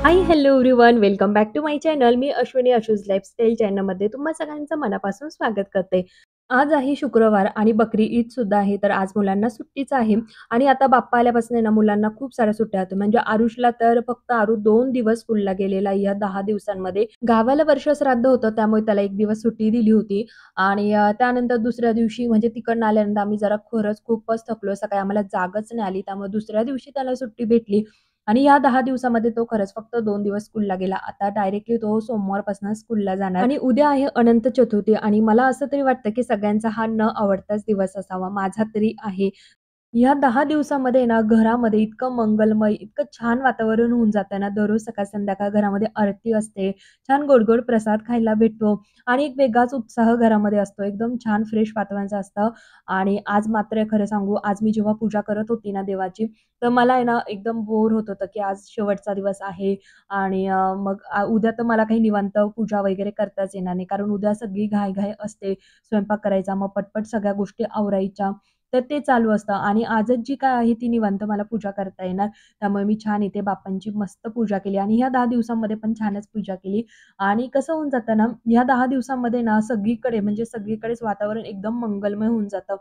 High, hello everyone. Welcome back to my channel. मी Ashwini Ashu's lifestyle चॅनलमध्ये तुम्हा सगळ्यांचं मनापासून स्वागत करते. आज आहे शुक्रवार आणि बकरी ईद सुद्धा आहे. तर आज मुलांना सुट्टीच आहे आणि आता बाप्पा आल्यापासून आहे ना मुलांना खूप साऱ्या सुट्ट्या होत्या. म्हणजे आरुषला तर फक्त 2 दिवस स्कूलला गेलेला या 10 दिवसांमध्ये. गावाला वर्षश्राद्ध होतं त्यामुळे त्याला 1 दिवस सुट्टी दिली होती आणि त्यानंतर दुसऱ्या दिवशी म्हणजे तिकडनं आल्यानंतर आम्ही जरा खरंच खूपच थकलो. सकाळी आम्हाला जागच नाही आली. त्यामुळे दुसऱ्या दिवशी त्याला सुट्टी भेटली. आणि या 10 दिवसामध्ये तो खरंच फक्त 2 दिवस स्कूलला गेला. आता डायरेक्टली तो सोमवारपासून स्कूलला जाणार आणि उद्या आहे अनंत चतुर्थी आणि मला असं तरी वाटतं, की सगळ्यांचा हा न आवडताच दिवस असावा. माझा तरी आहे. या 10 दिवसामध्ये ना घरामध्ये इतकं मंगलमय, इतकं छान वातावरण होऊन जातं ना, दररोज सकाळ-संध्याकाळ घरामध्ये आरती असते, छान गोड-गोड प्रसाद खायला भेटतो आणि एक वेगळाच उत्साह घरामध्ये असतो. एकदम छान फ्रेश वातावरण असतं आणि आज मात्र खरं सांगू, आज मी जेव्हा पूजा करत होती ना देवाची, तर मला आहे ना एकदम बोर होत होतं, की आज शेवटचा दिवस आहे आणि मग उद्या तर मला काही निवांत पूजा वगैरे करताच येणार नाही. कारण उद्या सगळी घाई असते. स्वयंपाक करायचा, मग पटपट सगळ्या गोष्टी आवरायच्या. तर ते चालू असतं आणि आजच जी काय आहे ती निवांत मला पूजा करता येणार. त्यामुळे मी छान इथे बाप्पांची मस्त पूजा केली आणि ह्या 10 दिवसांमध्ये पण छानच पूजा केली आणि कसं होऊन जातं ना, ह्या 10 दिवसांमध्ये ना सगळीकडे म्हणजे सगळीकडेच वातावरण एकदम मंगलमय होऊन जातं.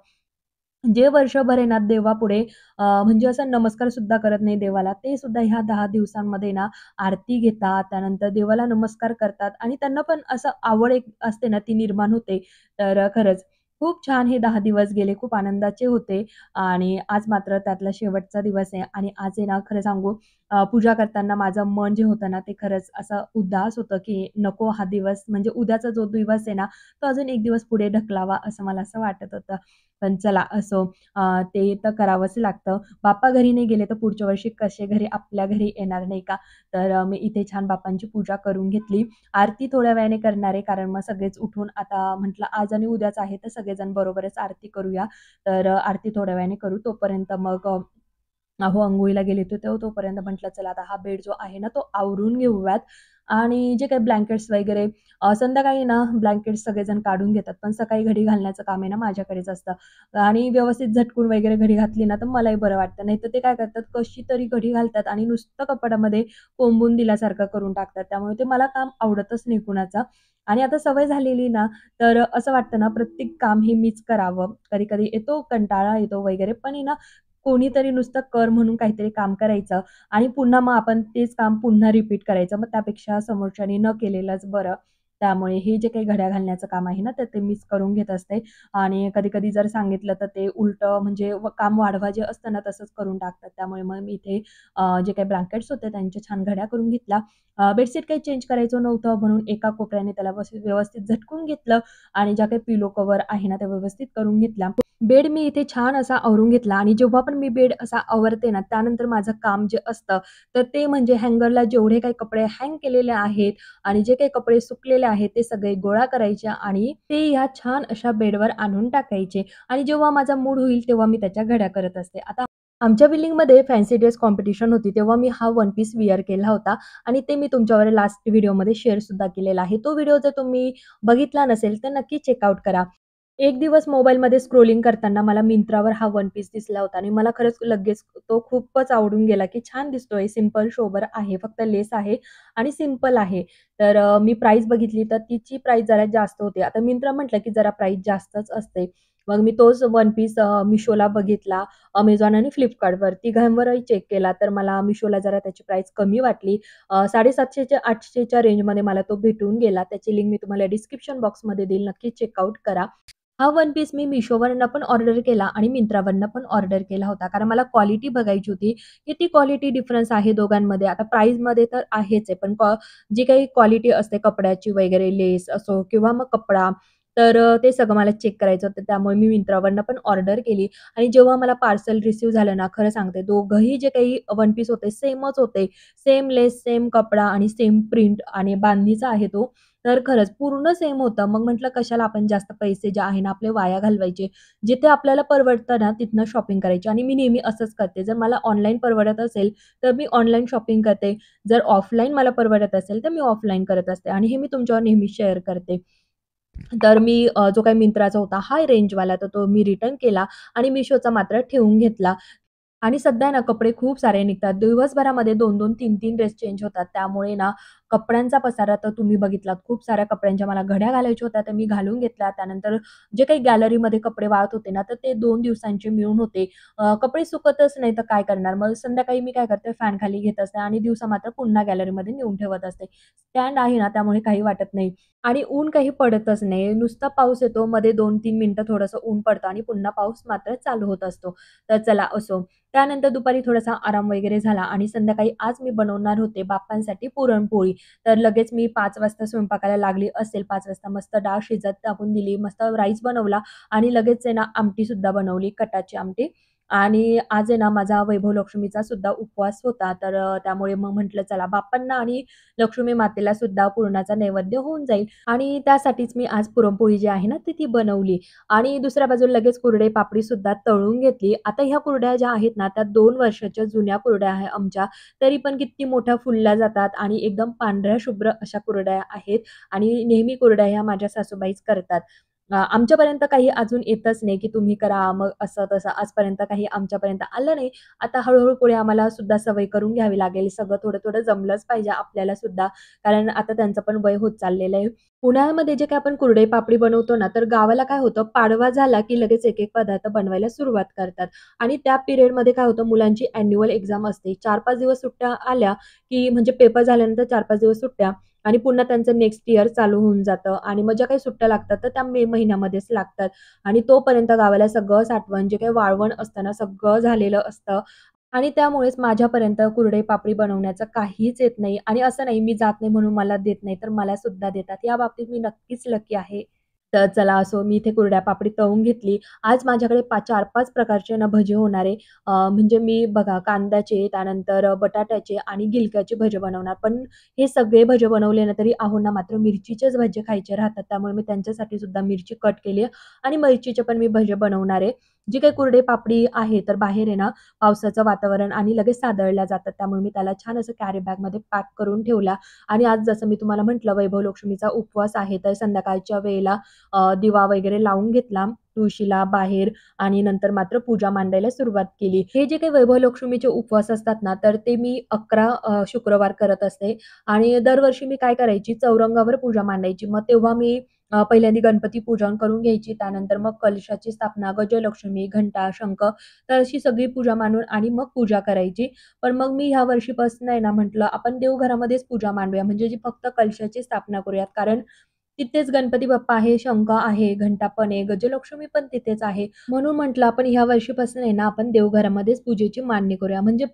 जे वर्षभर आहे ना देवापुढे म्हणजे असा नमस्कार सुद्धा करत नाही देवाला, ते सुद्धा ह्या 10 दिवसांमध्ये ना आरती घेतात, त्यानंतर देवाला नमस्कार करतात आणि त्यांना पण असं आवड एक असते ना ती निर्माण होते. तर खरंच खूप छान हे 10 दिवस गेले, खूप आनंदाचे होते आणि आज मात्र त्यातला शेवटचा दिवस आहे आणि आज आहे ना खरं सांगू पूजा करताना माझं मन जे होतं ना, ते खरंच असं उदास होतं, की नको हा दिवस म्हणजे उद्याचा जो दिवस आहे ना, तो अजून 1 दिवस पुढे ढकलावा असं मला असं वाटत होतं. पण चला असो ते तर करावंच लागतं. बाप्पा घरी नाही गेले तर पुढच्या वर्षी कसे घरी आपल्या घरी येणार नाही का? तर मी इथे छान बाप्पांची पूजा करून घेतली. आरती थोड्या वेळाने करणार आहे कारण मग सगळेच उठून आता म्हटलं आज आणि उद्याच आहे तर सगळेजण बरोबरच आरती करूया. तर आरती थोड्या वेळाने करू. तोपर्यंत मग अहो, अंघोळीला गेले होते तेव्हा तोपर्यंत म्हटलं चला आता हा बेड जो आहे ना, तो आवरून घेऊयात आणि जे काही ब्लँकेट्स वगैरे संध्याकाळी ना ब्लँकेट्स सगळेजण काढून घेतात. पण सकाळी घडी घालण्याचं काम आहे ना माझ्याकडेच असतं आणि व्यवस्थित झटकून वगैरे घडी घातली ना, तर मलाही बरं वाटतं. नाहीतर ते काय करतात कशी तरी घडी घालतात आणि नुसतं कपाटामध्ये कोंबून दिल्यासारखं करून टाकतात. त्यामुळे ते मला काम आवडतच नाही कुणाचं आणि आता सवय झालेली ना, तर असं वाटतं ना प्रत्येक काम हे मीच करावं. कधी-कधी येतो कंटाळा येतो वगैरे, पण आहे ना कोणीतरी नुसतं कर म्हणून काहीतरी काम करायचं आणि पुन्हा मग आपण तेच काम पुन्हा रिपीट करायचं. मग त्यापेक्षा समोरच्यानी न केलेलंच बरं. त्यामुळे हे जे काही घड्या घालण्याचं काम आहे ना, तर ते मीच करून घेत असते आणि कधी-कधी जर सांगितलं तर ते उलटं म्हणजे काम वाढवा जे असतं ना, तसंच करून टाकतात. त्यामुळे मग मी इथे जे काही ब्लँकेट्स होते त्यांच्या छान घड्या करून घेतल्या. बेडशीट काही चेंज करायचं नव्हतं म्हणून एका कोपऱ्याने त्याला व्यवस्थित झटकून घेतलं आणि ज्या काही पिलो कव्हर आहे ना, त्या व्यवस्थित करून घेतल्या. बेड मी इथे छान असा आवरून घेतला आणि जेव्हा पण मी बेड असा आवरते ना, त्यानंतर माझं काम जे असतं, तर ते म्हणजे हँगरला जेवढे काही कपडे हँग केलेले आहेत आणि जे काही कपडे सुकलेले आहेत, ते सगळे गोळा करायचे आणि ते ह्या छान अशा बेडवर आणून टाकायचे आणि जेव्हा माझा मूड होईल, तेव्हा मी त्याच्या घड्या करत असते. आता आमच्या बिल्डिंगमध्ये फॅन्सी ड्रेस कॉम्पिटिशन होती, तेव्हा मी हा वन पीस वेअर केला होता आणि ते मी तुमच्यावर लास्ट व्हिडिओमध्ये शेअर सुद्धा केलेला आहे. तो व्हिडिओ जर तुम्ही बघितला नसेल, तर नक्की चेकआउट करा. एक दिवस मोबाईलमध्ये स्क्रोलिंग करताना मला Myntraवर हा वन पीस दिसला होता आणि मला खरंच लगेच तो खूपच आवडून गेला, की छान दिसतोय, सिंपल सोबर आहे, फक्त लेस आहे आणि सिंपल आहे. तर मी प्राईस बघितली तर तिची प्राईस जरा जास्त होती. आता Myntra म्हटलं, की जरा प्राईस जास्तच असते. मग मी तोच वन पीस Mishoला बघितला, Amazon आणि Flipkartवर तिघांवरही चेक केला, तर मला Mishoला जरा त्याची प्राईस कमी वाटली. 750 च्या 800च्या रेंजमध्ये मला तो भेटून गेला. त्याची लिंक मी तुम्हाला डिस्क्रिप्शन बॉक्समध्ये देईल. नक्की चेकआउट करा. हा वन पीस मी Mishoवरनं पण ऑर्डर केला आणि Myntraवरनं पण ऑर्डर केला होता. कारण मला क्वालिटी बघायची होती. किती क्वालिटी डिफरन्स आहे दोघांमध्ये. आता प्राईसमध्ये तर आहेच आहे, पण जी काही क्वालिटी असते कपड्याची वगैरे लेस असो किंवा मग कपडा, तर ते सगळं मला चेक करायचं होतं. त्यामुळे मी Myntraवरनं पण ऑर्डर केली आणि जेव्हा मला पार्सल रिसीव्ह झालं ना, खरं सांगते दोघंही जे काही वन पीस होते सेमच होते. सेम लेस, सेम कपडा आणि सेम प्रिंट आणि बांधणीचा आहे तो. तर खरंच पूर्ण सेम होतं. मग म्हटलं कशाला आपण जास्त पैसे जे आहे ना आपले वाया घालवायचे. जिथे आपल्याला परवडतं ना तिथनं शॉपिंग करायची आणि मी नेहमी असंच करते. जर मला ऑनलाईन परवडत असेल, तर मी ऑनलाईन शॉपिंग करते. जर ऑफलाईन मला परवडत असेल, तर मी ऑफलाईन करत असते आणि हे मी तुमच्यावर नेहमी शेअर करते. तर मी जो काही Myntraचा होता हाय रेंजवाला तर तो मी रिटर्न केला आणि Mishoचा मात्र ठेवून घेतला. आणि सध्या ना कपडे खूप सारे निघतात. दिवसभरामध्ये 2-2, 3-3 ड्रेस चेंज होतात. त्यामुळे ना कपड्यांचा पसारा तर तुम्ही बघितलात. खूप साऱ्या कपड्यांच्या मला घड्या घालायच्या होत्या, त्या मी घालून घेतल्या. त्यानंतर जे काही गॅलरीमध्ये कपडे वाळत होते ना, तर ते 2 दिवसांचे मिळून होते. कपडे सुकतच नाही तर काय करणार? मग संध्याकाळी मी काय करते, फॅन खाली घेत असते आणि दिवसा मात्र पुन्हा गॅलरीमध्ये नेऊन ठेवत असते. स्टँड आहे ना, त्यामुळे काही वाटत नाही. आणि ऊन काही पडतच नाही. नुसता पाऊस येतो, मध्ये 2-3 मिनिटं थोडंसं ऊन पडतं आणि पुन्हा पाऊस मात्र चालू होत असतो. तर चला असो. त्यानंतर दुपारी थोडासा आराम वगैरे झाला आणि संध्याकाळी आज मी बनवणार होते बाप्पांसाठी पुरणपोळी. तर लगेच मी 5 वाजता स्वयंपाकाला लागली असेल. 5 वाजता मस्त डाळ शिजत टाकून दिली, मस्त राईस बनवला आणि लगेच आहे ना आमटीसुद्धा बनवली, कटाची आमटी. आणि आज आहे ना माझा वैभव लक्ष्मीचा सुद्धा उपवास होता. तर त्यामुळे मग म्हटलं चला बाप्पांना आणि लक्ष्मी मातेला सुद्धा पुरणाचा नैवेद्य होऊन जाईल आणि त्यासाठीच मी आज पुरणपोळी जी आहे ना ती बनवली. आणि दुसऱ्या बाजूला लगेच कुरडई पापडीसुद्धा तळून घेतली. आता ह्या कुरड्या ज्या आहेत ना, त्या 2 वर्षाच्या जुन्या कुरड्या आहे आमच्या. तरी पण किती मोठ्या फुलल्या जातात आणि एकदम पांढऱ्या शुभ्र अशा कुरड्या आहेत आणि नेहमी कुरड्या ह्या माझ्या सासूबाईच करतात. आमच्यापर्यंत काही अजून येतच नाही, की तुम्ही करा, मग असं-तसं आजपर्यंत काही आमच्यापर्यंत आलं नाही. आता हळू पुढे आम्हाला सुद्धा सवय करून घ्यावी लागेल. सगळं थोडं-थोडं जमलंच पाहिजे आपल्याला सुद्धा, कारण आता त्यांचं पण वय होत चाललेलं आहे. उन्हाळ्यामध्ये जे काही आपण कुरडई पापडी बनवतो ना, तर गावाला काय होतं, पाडवा झाला की लगेच एक-एक पदार्थ बनवायला सुरुवात करतात आणि त्या पिरियडमध्ये काय होतं, मुलांची ॲन्युअल एक्झाम असते. 4-5 दिवस सुट्ट्या आल्या, की म्हणजे पेपर झाल्यानंतर 4-5 दिवस सुट्ट्या आणि पुन्हा त्यांचं नेक्स्ट इयर चालू होऊन जातं आणि मग ज्या काही सुट्ट्या लागतात, तर त्या मे महिन्यामध्येच लागतात आणि तोपर्यंत गावाला सगळं साठवण, जे काही वाळवण असतं ना, सगळं झालेलं असतं आणि त्यामुळेच माझ्यापर्यंत कुरडई पापडी बनवण्याचं काहीच येत नाही आणि असं नाही मी जात नाही म्हणून मला देत नाही, तर मला सुद्धा देतात. या बाबतीत मी नक्कीच लकी आहे. तर चला असो, मी इथे कुरड्या पापडी तळून घेतली. आज माझ्याकडे 4-5 प्रकारचे ना भजे होणार आहे. म्हणजे मी बघा कांद्याचे, त्यानंतर बटाट्याचे आणि गिलक्याचे भजे बनवणार. पण हे सगळे भजे बनवले ना, तरी आहोंना मात्र मिरचीचेच भजे खायचे राहतात. त्यामुळे मी त्यांच्यासाठी सुद्धा मिरची कट केली आहे आणि मिरचीचे पण मी भजे बनवणार आहे. जी काही कुरडई पापडी आहे, तर बाहेर आहे ना पावसाचं वातावरण आणि लगेच सादळल्या जातात. त्यामुळे मी त्याला छान असं कॅरी बॅगमध्ये पॅक करून ठेवला आणि आज जसं मी तुम्हाला म्हटलं वैभव लक्ष्मीचा उपवास आहे, तर संध्याकाळच्या वेळेला दिवा वगैरे लावून घेतला तुळशीला बाहेर आणि नंतर मात्र पूजा मांडायला सुरुवात केली. हे जे काही वैभव लक्ष्मीचे उपवास असतात ना, तर ते मी 11 शुक्रवार करत असते आणि दरवर्षी मी काय करायची चौरंगावर पूजा मांडायची. मग तेव्हा मी पहिल्यांदा गणपती पूजन करून घ्यायची. त्यानंतर मग कलशाची स्थापना, गजलक्ष्मी, घंटा, शंख तर अशी सगळी पूजा मांडून आणि मग पूजा करायची. पण मग मी ह्या वर्षीपासून आहे ना म्हटलं आपण देवघरामध्येच पूजा मांडूया म्हणजे जी फक्त कलशाची स्थापना करूयात. कारण तिथेच गणपती बाप्पा आहे, शंख आहे, घंटा पण आहे, गजलक्ष्मी पण तिथेच आहे. म्हणून म्हटलं आपण ह्या वर्षीपासून आहे ना आपण देवघरामध्येच पूजेची मांडणी करूया. म्हणजे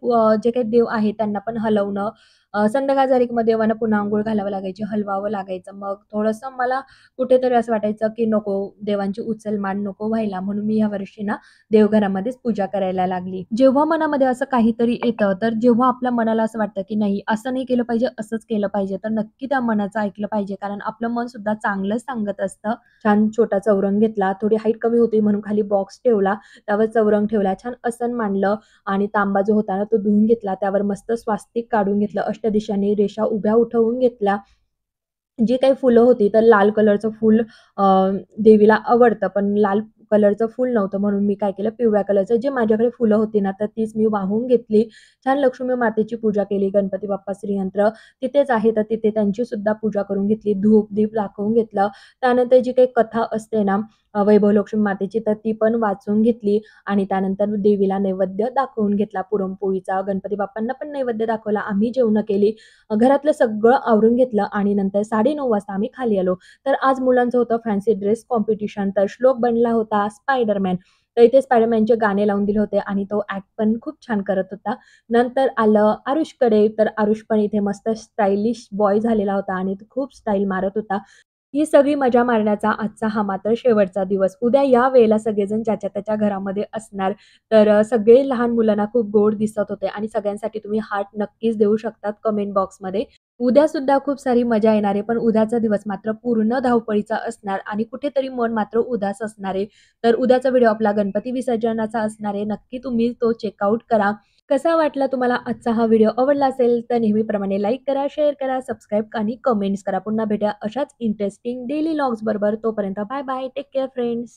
जे काही देव आहे त्यांना पण हलवणं संध्याकाळ झाली की मग देवांना पुन्हा अंघोळ घालावं लागायची, हलवावं लागायचं. मग थोडंसं मला कुठेतरी असं वाटायचं की नको देवांची उचलमाण नको व्हायला म्हणून मी ह्या वर्षी ना देवघरामध्येच पूजा करायला लागली. जेव्हा मनामध्ये असं काहीतरी येतं, तर जेव्हा आपल्या मनाला असं वाटतं, की नाही असं नाही केलं पाहिजे, असंच केलं पाहिजे, तर नक्की त्या मनाचं ऐकलं पाहिजे. कारण आपलं मन सुद्धा चांगलंच सांगत असतं. छान छोटा चौरंग घेतला, थोडी हाईट कमी होती म्हणून खाली बॉक्स ठेवला, त्यावर चौरंग ठेवला, छान आसन मांडलं आणि तांबा जो होता ना, तो धुवून घेतला. त्यावर मस्त स्वास्तिक काढून घेतलं, अष्टदिशांनी रेषा उभ्या उठवून घेतल्या. जी काही फुलं होती, तर लाल कलरचं फूल अ, देवीला आवडतं, पण लाल कलरचं फूल नव्हतं म्हणून मी काय केलं पिवळ्या कलरचं जे माझ्याकडे फुलं होती ना, तर तीच मी वाहून घेतली. छान लक्ष्मी मातेची पूजा केली. गणपती बाप्पा श्रीयंत्र तिथेच आहे, तर तिथे त्यांची सुद्धा पूजा करून घेतली. धूप-दीप दाखवून घेतलं. त्यानंतर जी काही कथा असते ना, वैभव लक्ष्मी मातेची, तर ती पण वाचून घेतली आणि त्यानंतर देवीला नैवेद्य दाखवून घेतला पुरणपोळीचा. गणपती बाप्पांना पण नैवेद्य दाखवला. आम्ही जेवणं केली. घरातलं सगळं आवरून घेतलं आणि नंतर 9:30 वाजता आम्ही खाली आलो. तर आज मुलांचं होतं फॅन्सी ड्रेस कॉम्पिटिशन. तर श्लोक बनला होता स्पायडरमॅन. तर इथे स्पायडरमॅनचे गाणे लावून दिले होते आणि तो ॲक्ट पण खूप छान करत होता. नंतर आलं आरुषकडे. तर आरुष पण इथे मस्त स्टायलिश बॉय झालेला होता आणि तो खूप स्टाईल मारत होता. ही सगळी मजा मारण्याचा आजचा हा मात्र शेवटचा दिवस. उद्या या वेळेला सगळेजण ज्याच्या त्याच्या घरामध्ये असणार. तर सगळे लहान मुलांना खूप गोड दिसत होते आणि सगळ्यांसाठी तुम्ही हार्ट नक्कीच देऊ शकतात कमेंट बॉक्समध्ये. उद्यासुद्धा खूप सारी मजा येणार आहे, पण उद्याचा दिवस मात्र पूर्ण धावपळीचा असणार आणि कुठेतरी मन मात्र उदास असणार आहे. तर उद्याचा व्हिडिओ आपला गणपती विसर्जनाचा असणार आहे. नक्की तुम्ही तो चेकआउट करा. कसा वाटला तुम्हाला आजचा हा व्हिडिओ? आवडला असेल तर नेहमीप्रमाणे लाईक करा, शेअर करा, सबस्क्राईब आणि कमेंट्स करा. पुन्हा भेटूया अशाच इंटरेस्टिंग डेली व्लॉग्स बरोबर. तोपर्यंत bye bye. Take care friends.